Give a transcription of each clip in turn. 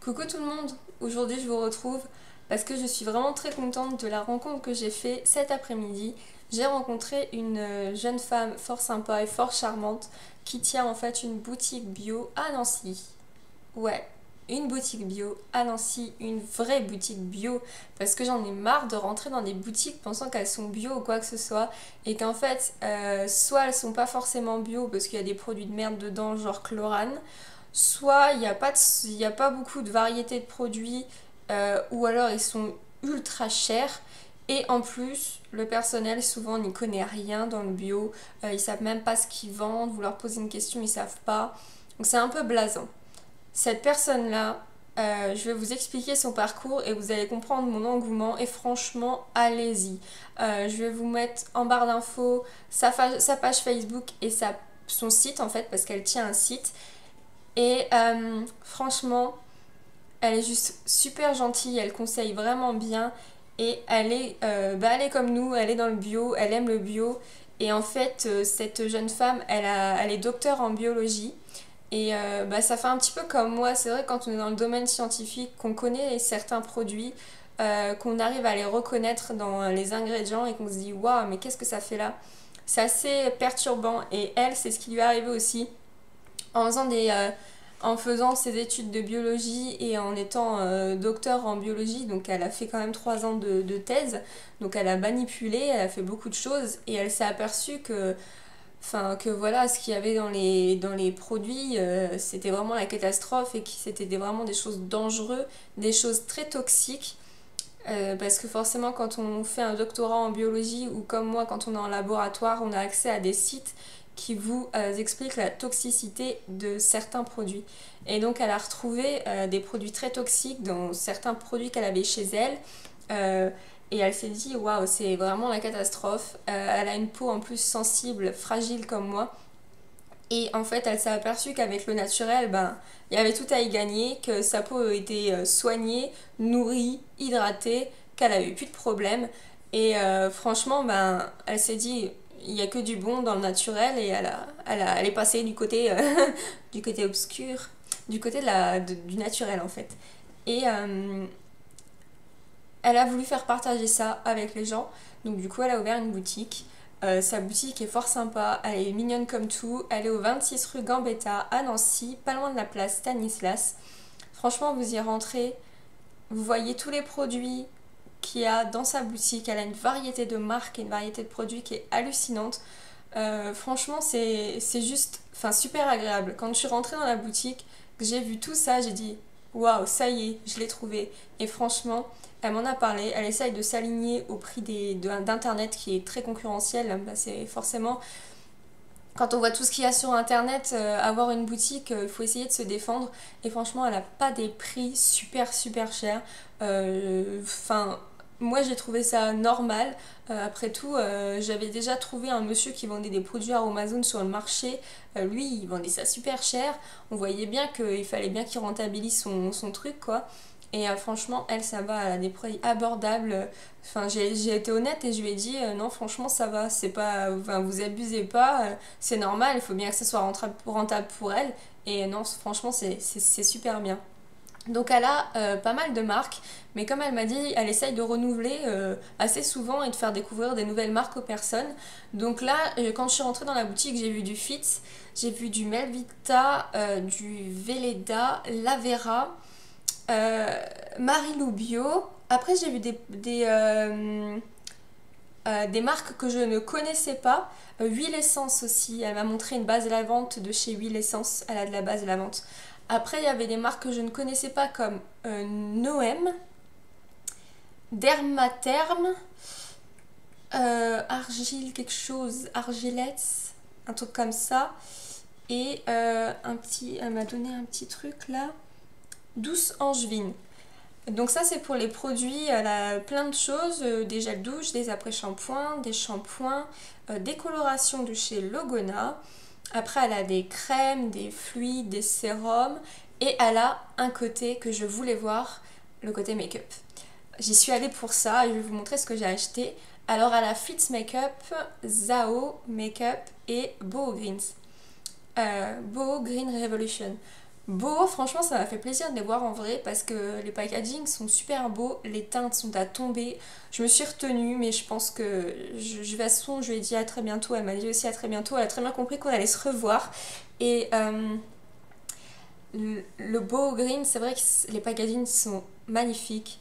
Coucou tout le monde, aujourd'hui je vous retrouve parce que je suis vraiment très contente de la rencontre que j'ai fait cet après-midi. J'ai rencontré une jeune femme fort sympa et fort charmante qui tient en fait une boutique bio à Nancy. Ouais, une boutique bio à Nancy, une vraie boutique bio, parce que j'en ai marre de rentrer dans des boutiques pensant qu'elles sont bio ou quoi que ce soit, et qu'en fait, soit elles sont pas forcément bio parce qu'il y a des produits de merde dedans, genre chlorane, soit il y a pas beaucoup de variétés de produits, ou alors ils sont ultra chers. Et en plus, le personnel souvent n'y connaît rien dans le bio, ils savent même pas ce qu'ils vendent, vous leur posez une question, ils savent pas. Donc c'est un peu blasant. Cette personne-là, je vais vous expliquer son parcours et vous allez comprendre mon engouement et franchement, allez-y. Je vais vous mettre en barre d'infos sa page Facebook et son site en fait parce qu'elle tient un site. Et franchement, elle est juste super gentille, elle conseille vraiment bien et elle est comme nous, elle est dans le bio, elle aime le bio. Et en fait, cette jeune femme, elle est docteur en biologie. Et ça fait un petit peu comme moi, c'est vrai quand on est dans le domaine scientifique, qu'on connaît certains produits, qu'on arrive à les reconnaître dans les ingrédients et qu'on se dit waouh, mais qu'est-ce que ça fait là? C'est assez perturbant et elle, c'est ce qui lui est arrivé aussi en en faisant ses études de biologie et en étant docteur en biologie. Donc elle a fait quand même 3 ans de thèse, donc elle a manipulé, elle a fait beaucoup de choses et elle s'est aperçue que voilà, ce qu'il y avait dans les produits, c'était vraiment la catastrophe et que c'était vraiment des choses dangereuses, des choses très toxiques. Parce que forcément, quand on fait un doctorat en biologie ou comme moi, quand on est en laboratoire, on a accès à des sites qui vous expliquent la toxicité de certains produits. Et donc, elle a retrouvé des produits très toxiques dans certains produits qu'elle avait chez elle. Euh, et elle s'est dit, waouh, c'est vraiment la catastrophe. Elle a une peau en plus sensible, fragile comme moi. Et en fait, elle s'est aperçue qu'avec le naturel, ben, il y avait tout à y gagner, que sa peau était soignée, nourrie, hydratée, qu'elle avait plus de problèmes. Et franchement, ben, elle s'est dit, il n'y a que du bon dans le naturel et elle est passée du côté, du côté obscur, du côté du naturel en fait. Et elle a voulu faire partager ça avec les gens. Donc du coup, elle a ouvert une boutique. Sa boutique est fort sympa, elle est mignonne comme tout. Elle est au 26 rue Gambetta à Nancy, pas loin de la place Stanislas. Franchement, vous y rentrez, vous voyez tous les produits qu'il y a dans sa boutique. Elle a une variété de marques et une variété de produits qui est hallucinante. Franchement, c'est juste super agréable. Quand je suis rentrée dans la boutique, que j'ai vu tout ça, j'ai dit waouh, ça y est, je l'ai trouvé. Et franchement, elle m'en a parlé. Elle essaye de s'aligner au prix d'internet qui est très concurrentiel. Bah, c'est forcément quand on voit tout ce qu'il y a sur internet, avoir une boutique, il faut essayer de se défendre. Et franchement, elle a pas des prix super chers. Enfin, moi j'ai trouvé ça normal. Après tout, j'avais déjà trouvé un monsieur qui vendait des produits Amazon sur le marché. Lui, il vendait ça super cher. On voyait bien qu'il fallait bien qu'il rentabilise son truc, quoi. Et franchement, elle, ça va, elle a des prix abordables. Enfin, j'ai été honnête et je lui ai dit non, franchement, ça va, c'est pas, enfin, vous abusez pas, c'est normal, il faut bien que ce soit rentable pour elle. Et non, franchement, c'est super bien. Donc elle a pas mal de marques, mais comme elle m'a dit, elle essaye de renouveler assez souvent et de faire découvrir des nouvelles marques aux personnes. Donc là, quand je suis rentrée dans la boutique, j'ai vu du Fitz, j'ai vu du Melvita, du Veleda, Lavera, euh, Marilou Bio. Après, j'ai vu des marques que je ne connaissais pas. Huile Essence aussi. Elle m'a montré une base lavante de chez Huile Essence. Elle a de la base lavante. Après, il y avait des marques que je ne connaissais pas comme Noem, Dermatherm, Argile quelque chose, Argilette, un truc comme ça. Et elle m'a donné un petit truc là. Douce Angevine. Donc ça c'est pour les produits, elle a plein de choses, des gels douche, des après-shampoings, des shampoings, des colorations de chez Logona. Après elle a des crèmes, des fluides, des sérums et elle a un côté que je voulais voir, le côté make-up. J'y suis allée pour ça et je vais vous montrer ce que j'ai acheté. Alors elle a Fitz Makeup, Zao Makeup et Boho Greens. Boho Green Revolution. beaux. Franchement, ça m'a fait plaisir de les voir en vrai parce que les packagings sont super beaux, les teintes sont à tomber. Je me suis retenue, mais je pense que je vais à son, je lui ai dit à très bientôt. Elle m'a dit aussi à très bientôt. Elle a très bien compris qu'on allait se revoir. Et le beau green, c'est vrai que les packagings sont magnifiques.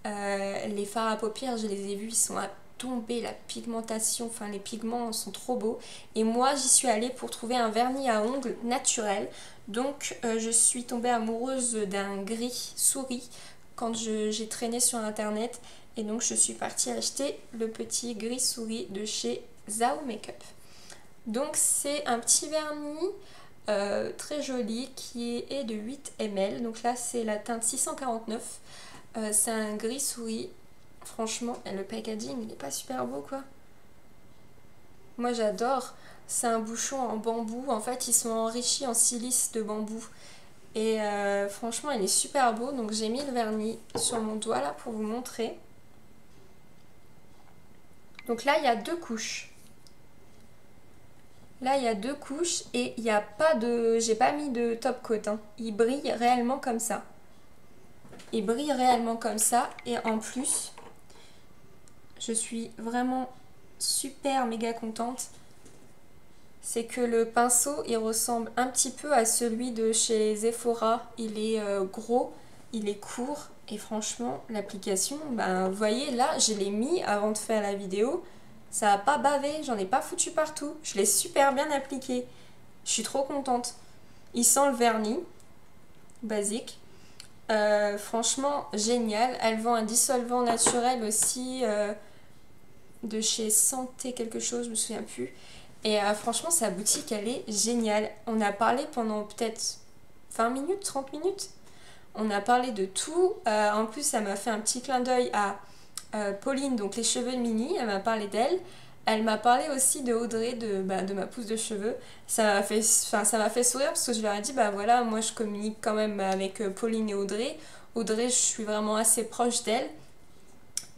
Les fards à paupières, je les ai vus, ils sont à tomber, la pigmentation, enfin les pigments sont trop beaux. Et moi, j'y suis allée pour trouver un vernis à ongles naturel. Donc, je suis tombée amoureuse d'un gris souris quand j'ai traîné sur internet. Et donc, je suis partie acheter le petit gris souris de chez Zao Makeup. Donc, c'est un petit vernis très joli qui est de 8 ml. Donc là, c'est la teinte 649. C'est un gris souris. Franchement, le packaging, il est pas super beau quoi. Moi j'adore. C'est un bouchon en bambou. En fait, ils sont enrichis en silice de bambou. Et franchement, il est super beau. Donc j'ai mis le vernis sur mon doigt là pour vous montrer. Donc là, il y a deux couches. Là, il y a deux couches et il n'y a pas de... J'ai pas mis de top coat. Hein. Il brille réellement comme ça. Il brille réellement comme ça. Et en plus, je suis vraiment super méga contente. C'est que le pinceau, il ressemble un petit peu à celui de chez Sephora. Il est gros, il est court. Et franchement, l'application, ben, vous voyez, là, je l'ai mis avant de faire la vidéo. Ça n'a pas bavé, j'en ai pas foutu partout. Je l'ai super bien appliqué. Je suis trop contente. Il sent le vernis, basique. Franchement, génial. Elle vend un dissolvant naturel aussi de chez Santé quelque chose, je me souviens plus. Et franchement, sa boutique, elle est géniale. On a parlé pendant peut-être 20 minutes, 30 minutes. On a parlé de tout. En plus, ça m'a fait un petit clin d'œil à Pauline, donc les cheveux de Mini. Elle m'a parlé d'elle. Elle m'a parlé aussi de Audrey, de ma pousse de cheveux. Ça m'a fait sourire parce que je leur ai dit, bah voilà, moi je communique quand même avec Pauline et Audrey. Audrey, je suis vraiment assez proche d'elle.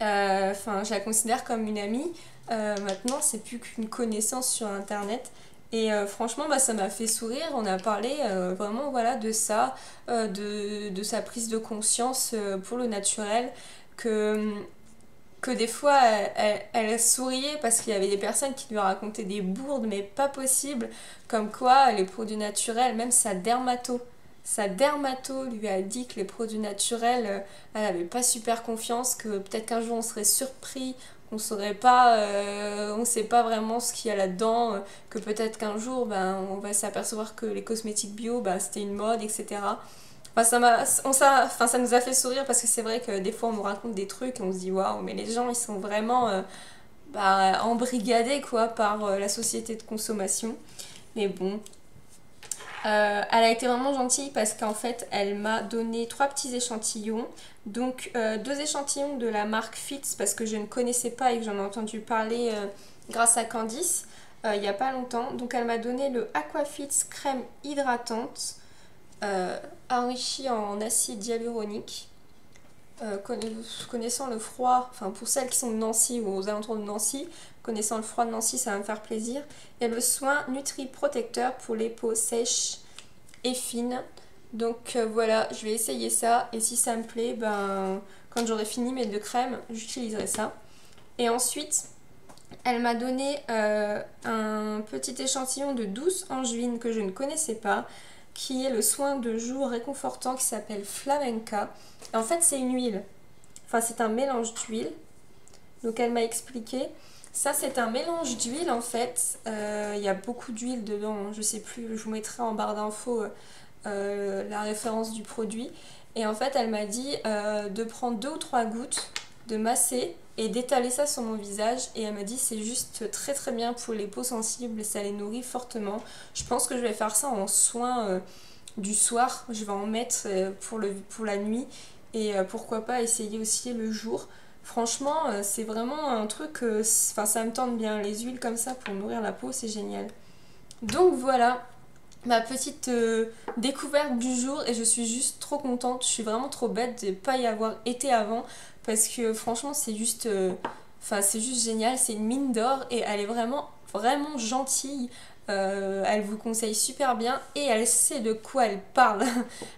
Je la considère comme une amie. Maintenant, c'est plus qu'une connaissance sur internet. Et franchement, bah, ça m'a fait sourire. On a parlé vraiment voilà, de ça, de sa prise de conscience pour le naturel. Que des fois, elle souriait parce qu'il y avait des personnes qui lui racontaient des bourdes, mais pas possible. Comme quoi, les produits naturels, même sa dermato lui a dit que les produits naturels, elle n'avait pas super confiance, que peut-être qu'un jour on serait surpris, qu'on saurait pas, on sait pas vraiment ce qu'il y a là-dedans, que peut-être qu'un jour ben, on va s'apercevoir que les cosmétiques bio, ben, c'était une mode, etc. Ça nous a fait sourire parce que c'est vrai que des fois on nous raconte des trucs et on se dit waouh, mais les gens ils sont vraiment embrigadés quoi par la société de consommation. Mais bon, elle a été vraiment gentille parce qu'en fait elle m'a donné 3 petits échantillons. Donc 2 échantillons de la marque Fitz parce que je ne connaissais pas et que j'en ai entendu parler grâce à Candice il n'y a pas longtemps. Donc elle m'a donné le Aquafits crème hydratante enrichi en acide hyaluronique. Connaissant le froid, enfin pour celles qui sont de Nancy ou aux alentours de Nancy, connaissant le froid de Nancy, ça va me faire plaisir. Et le soin Nutri Protecteur pour les peaux sèches et fines. Donc voilà, je vais essayer ça et si ça me plaît, ben, quand j'aurai fini mes 2 crèmes, j'utiliserai ça. Et ensuite, elle m'a donné un petit échantillon de douce angevine que je ne connaissais pas, qui est le soin de jour réconfortant qui s'appelle Flamenca. Et en fait, c'est une huile. Enfin, c'est un mélange d'huile. Donc, elle m'a expliqué. Ça, c'est un mélange d'huile en fait. Il y a beaucoup d'huile dedans. Je sais plus, je vous mettrai en barre d'infos la référence du produit. Et en fait, elle m'a dit de prendre 2 ou 3 gouttes, de masser et d'étaler ça sur mon visage. Et elle m'a dit c'est juste très très bien pour les peaux sensibles, ça les nourrit fortement. Je pense que je vais faire ça en soin du soir. Je vais en mettre pour la nuit et pourquoi pas essayer aussi le jour. Franchement, c'est vraiment un truc, ça me tente bien. Les huiles comme ça pour nourrir la peau, c'est génial. Donc voilà, ma petite découverte du jour et je suis juste trop contente. Je suis vraiment trop bête de ne pas y avoir été avant parce que franchement c'est juste génial. C'est une mine d'or et elle est vraiment vraiment gentille. Elle vous conseille super bien et elle sait de quoi elle parle.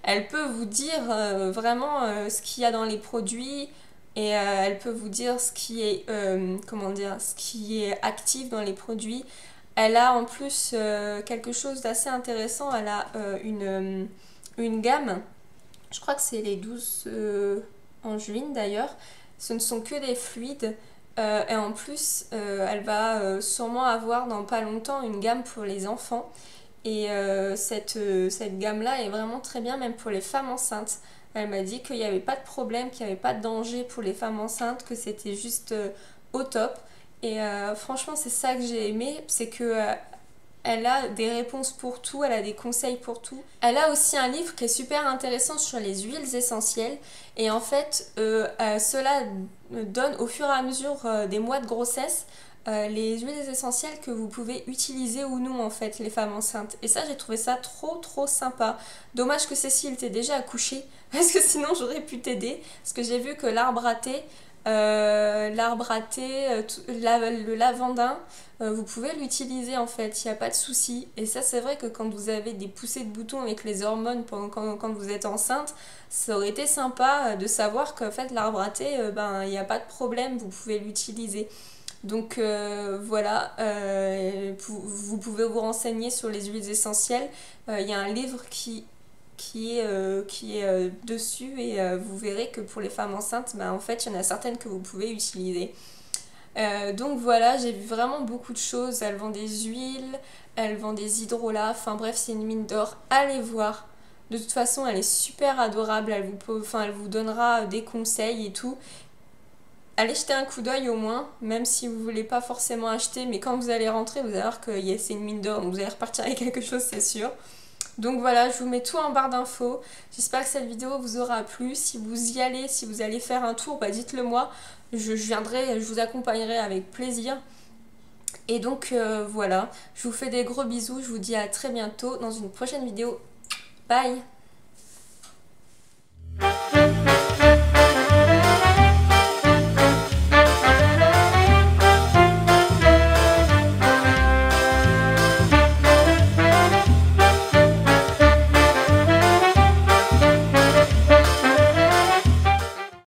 Elle peut vous dire vraiment ce qu'il y a dans les produits et elle peut vous dire ce qui est, comment dire, ce qui est actif dans les produits. Elle a en plus quelque chose d'assez intéressant. Elle a une gamme. Je crois que c'est les 12 angevines d'ailleurs. Ce ne sont que des fluides. Et en plus, elle va sûrement avoir dans pas longtemps une gamme pour les enfants. Et cette gamme-là est vraiment très bien, même pour les femmes enceintes. Elle m'a dit qu'il n'y avait pas de problème, qu'il n'y avait pas de danger pour les femmes enceintes, que c'était juste au top. Et franchement, c'est ça que j'ai aimé, c'est que elle a des réponses pour tout, elle a des conseils pour tout. Elle a aussi un livre qui est super intéressant sur les huiles essentielles. Et en fait, cela donne au fur et à mesure des mois de grossesse les huiles essentielles que vous pouvez utiliser ou non en fait, les femmes enceintes. Et ça, j'ai trouvé ça trop sympa. Dommage que Cécile t'ait déjà accouché, parce que sinon j'aurais pu t'aider. Parce que j'ai vu que l'arbre à thé, le lavandin, vous pouvez l'utiliser en fait, il n'y a pas de souci. Et ça, c'est vrai que quand vous avez des poussées de boutons avec les hormones quand vous êtes enceinte, ça aurait été sympa de savoir qu'en fait l'arbre à thé, ben il n'y a pas de problème, vous pouvez l'utiliser. Donc voilà, vous pouvez vous renseigner sur les huiles essentielles. Il y a un livre qui est dessus et vous verrez que pour les femmes enceintes, ben, en fait, il y en a certaines que vous pouvez utiliser. Donc voilà, j'ai vu vraiment beaucoup de choses. Elle vend des huiles, elle vend des hydrolats, enfin bref, c'est une mine d'or. Allez voir. De toute façon, elle est super adorable, elle vous donnera des conseils et tout. Allez jeter un coup d'œil au moins, même si vous voulez pas forcément acheter, mais quand vous allez rentrer, vous allez voir que c'est une mine d'or, donc vous allez repartir avec quelque chose, c'est sûr. Donc voilà, je vous mets tout en barre d'infos. J'espère que cette vidéo vous aura plu. Si vous y allez, si vous allez faire un tour, bah dites-le moi. Je viendrai, je vous accompagnerai avec plaisir. Et donc voilà, je vous fais des gros bisous. Je vous dis à très bientôt dans une prochaine vidéo. Bye!